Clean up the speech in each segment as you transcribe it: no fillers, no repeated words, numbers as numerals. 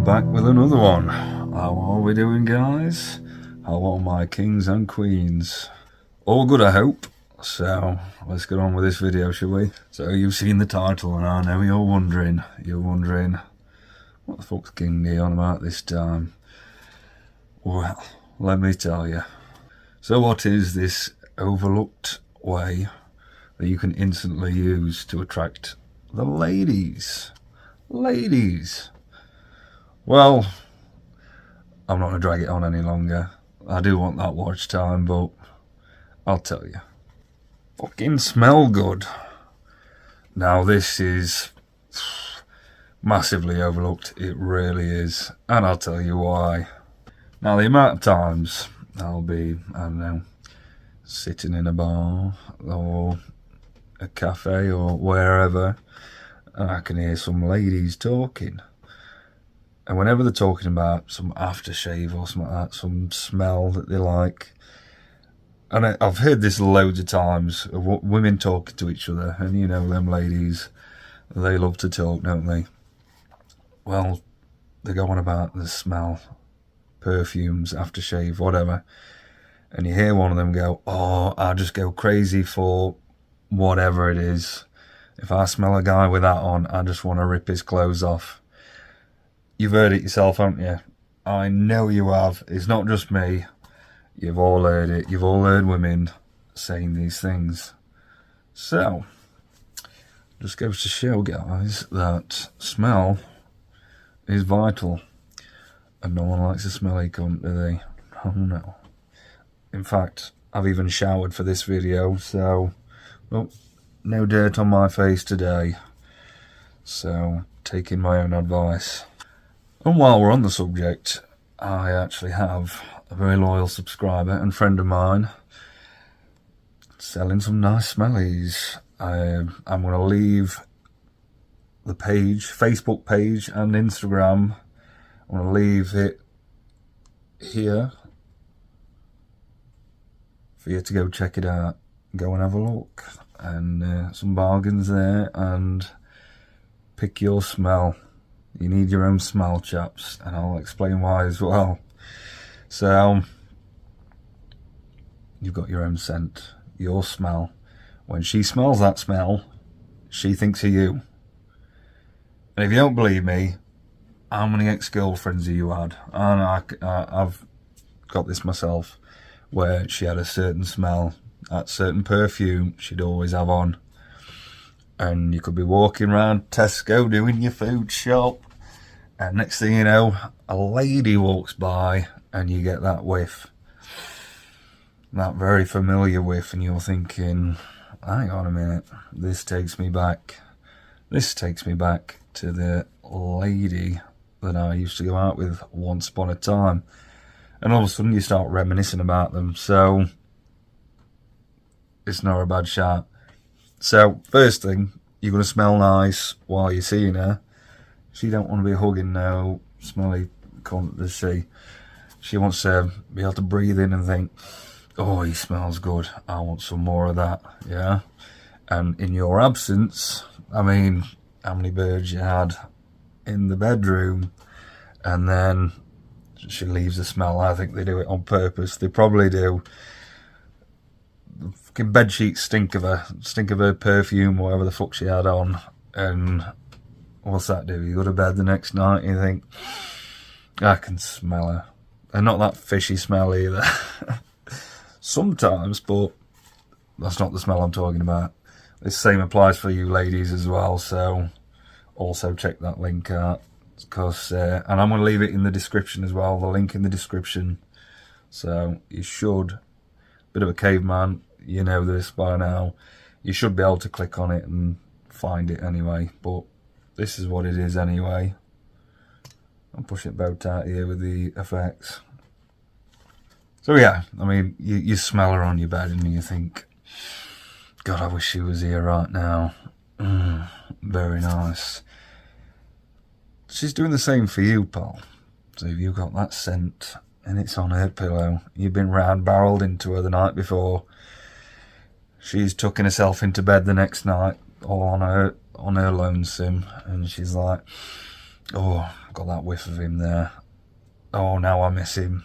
back with another one. How are we doing, guys? How are my kings and queens? All good, I hope. So let's get on with this video, shall we? So you've seen the title and I know you're wondering what the fuck's King D on about this time? Well, let me tell you. So what is this overlooked way that you can instantly use to attract the ladies? Ladies. Well, I'm not going to drag it on any longer. I do want that watch time, but I'll tell you. Fucking smell good. Now this is massively overlooked. It really is. And I'll tell you why. Now the amount of times I'll be, I don't know, sitting in a bar or a cafe or wherever, and I can hear some ladies talking. And whenever they're talking about some aftershave or something like that, some smell that they like, and I've heard this loads of times, of women talking to each other, and you know them ladies, they love to talk, don't they? Well, they're going about the smell, perfumes, aftershave, whatever, and you hear one of them go, oh, I just go crazy for whatever it is. If I smell a guy with that on, I just want to rip his clothes off. You've heard it yourself, haven't you? I know you have. It's not just me. You've all heard it. You've all heard women saying these things. So, just goes to show, guys, that smell is vital. And no one likes a smelly cunt, do they? Oh no. In fact, I've even showered for this video, so, well, no dirt on my face today. So, taking my own advice. And while we're on the subject, I actually have a very loyal subscriber and friend of mine selling some nice smellies. I'm going to leave the page, Facebook page and Instagram. I'm going to leave it here for you to go check it out. Go and have a look. And some bargains there, and pick your smell. You need your own smell, chaps, and I'll explain why as well. So, you've got your own scent, your smell. When she smells that smell, she thinks of you. And if you don't believe me, how many ex-girlfriends have you had? And I've got this myself, where she had a certain smell, that certain perfume she'd always have on. And you could be walking around Tesco doing your food shop, and next thing you know, a lady walks by and you get that whiff, that very familiar whiff, and you're thinking, hang on a minute, this takes me back to the lady that I used to go out with once upon a time. And all of a sudden you start reminiscing about them, so it's not a bad shot. So, first thing, you're going to smell nice while you're seeing her. She don't want to be hugging no smelly cunt, does she? She wants to be able to breathe in and think, oh, he smells good, I want some more of that, yeah? And in your absence, I mean, how many birds you had in the bedroom, and then she leaves the smell. I think they do it on purpose. They probably do. The fucking bed sheets stink of her perfume, whatever the fuck she had on, and what's that do? You go to bed the next night and you think, I can smell her. And not that fishy smell either. Sometimes, but that's not the smell I'm talking about. This same applies for you ladies as well, so also check that link out. Because, and I'm going to leave it in the description as well, the link in the description. So you should, bit of a caveman, you know this by now, you should be able to click on it and find it anyway, but this is what it is anyway. I'm pushing it both out here with the effects. So yeah, I mean, you smell her on your bed and you think, God, I wish she was here right now. Very nice. She's doing the same for you, pal. So if you've got that scent and it's on her pillow, you've been round-barreled into her the night before, she's tucking herself into bed the next night, all on her lonesome, and she's like, Oh, got that whiff of him there. Oh, now I miss him.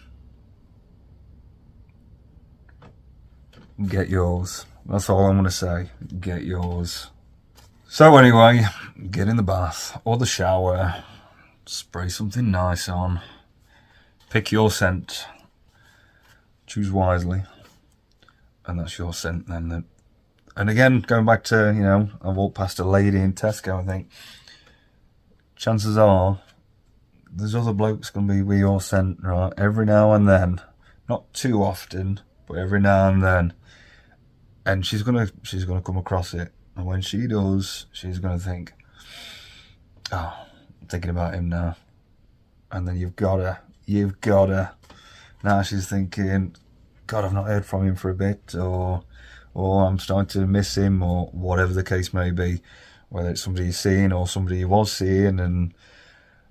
Get yours. That's all I'm going to say. Get yours. So anyway, get in the bath or the shower. Spray something nice on. Pick your scent. Choose wisely. And that's your scent then. And again, going back to, you know, I walked past a lady in Tesco and think, chances are, there's other blokes going to be with your scent, right? Every now and then. Not too often, but every now and then. And she's gonna come across it. And when she does, she's going to think, oh, I'm thinking about him now. And then you've got to. Now she's thinking, God, I've not heard from him for a bit, or I'm starting to miss him, or whatever the case may be. Whether it's somebody you're seeing or somebody you was seeing, and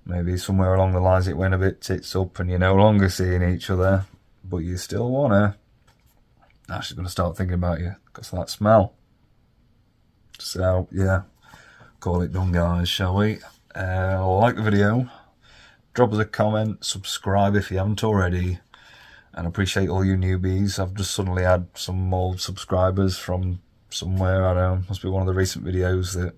maybe somewhere along the lines it went a bit tits up and you're no longer seeing each other, but you still want her. Now she's going to start thinking about you because of that smell. So, yeah, call it done, guys, shall we? Like the video, drop us a comment, subscribe if you haven't already, and appreciate all you newbies. I've just suddenly had some more subscribers from somewhere, I don't know, must be one of the recent videos that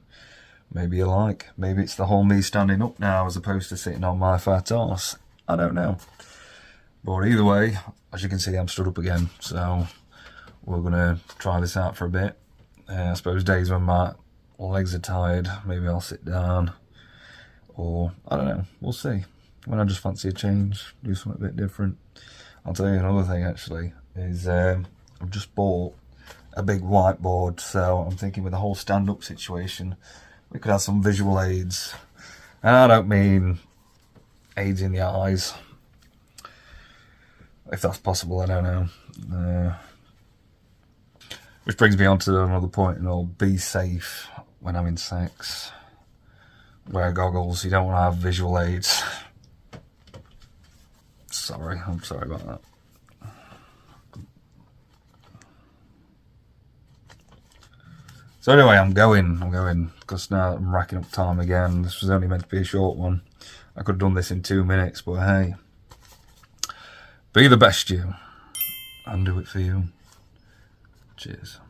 maybe you like. Maybe it's the whole me standing up now as opposed to sitting on my fat arse. I don't know. But either way, as you can see, I'm stood up again, so we're going to try this out for a bit. I suppose days when my legs are tired, maybe I'll sit down, or I don't know, we'll see. When I just fancy a change, do something a bit different. I'll tell you another thing actually, is I've just bought a big whiteboard, so I'm thinking with the whole stand-up situation, we could have some visual aids. And I don't mean aids in the eyes. If that's possible, I don't know. Which brings me on to another point, and all, be safe when having sex. Wear goggles, you don't want to have visual aids. Sorry, I'm sorry about that. So anyway, I'm going, because now I'm racking up time again. This was only meant to be a short one. I could have done this in 2 minutes, but hey. Be the best you, and do it for you. Cheers.